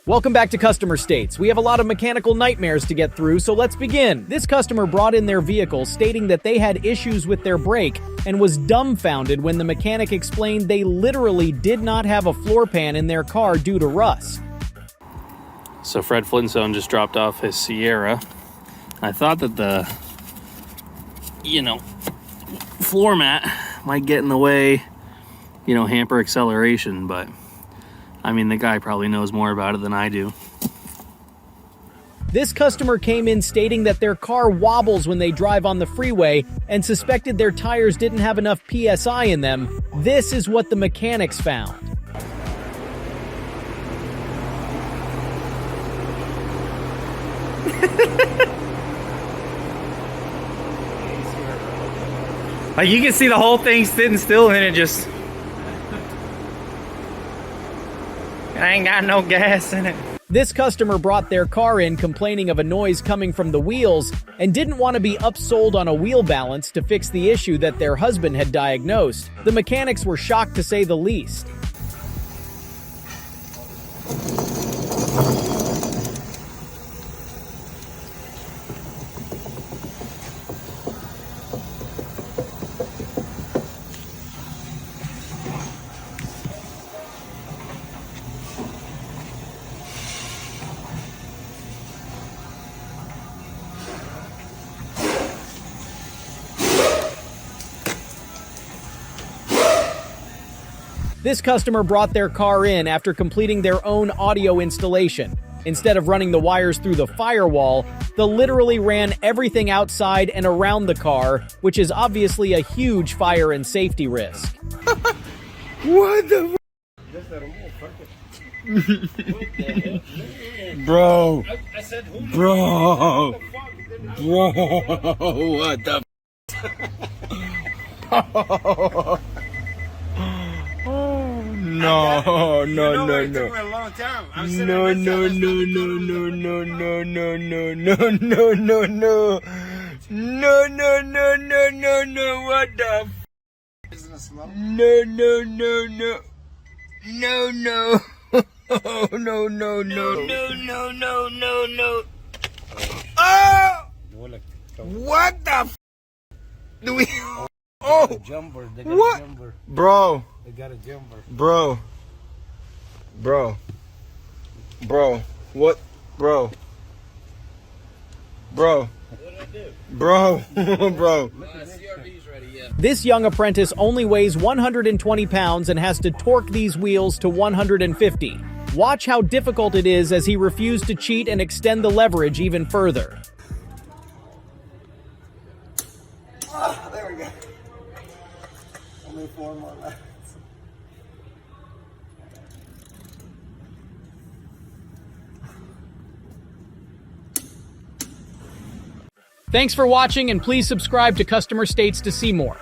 Welcome back to Customer States. We have a lot of mechanical nightmares to get through, so let's begin. This customer brought in their vehicle stating that they had issues with their brake and was dumbfounded when the mechanic explained they literally did not have a floor pan in their car due to rust. So Fred Flintstone just dropped off his Sierra. I thought that the, floor mat might get in the way, hamper acceleration, but the guy probably knows more about it than I do. This customer came in stating that their car wobbles when they drive on the freeway and suspected their tires didn't have enough PSI in them. This is what the mechanics found. Like, you can see the whole thing sitting still and it just... I ain't got no gas in it. This customer brought their car in complaining of a noise coming from the wheels and didn't want to be upsold on a wheel balance to fix the issue that their husband had diagnosed. The mechanics were shocked to say the least. This customer brought their car in after completing their own audio installation. Instead of running the wires through the firewall, they literally ran everything outside and around the car, which is obviously a huge fire and safety risk. What the Bro. Bro. What the No. What the What the do we Jumper. They got What? a jumper. Bro. They got a jumper. Bro. What? Bro. Bro. CRV's ready, yeah. This young apprentice only weighs 120 pounds and has to torque these wheels to 150. Watch how difficult it is as he refused to cheat and extend the leverage even further. There we go. Only 4 more left. Thanks for watching, and please subscribe to Customer States to see more.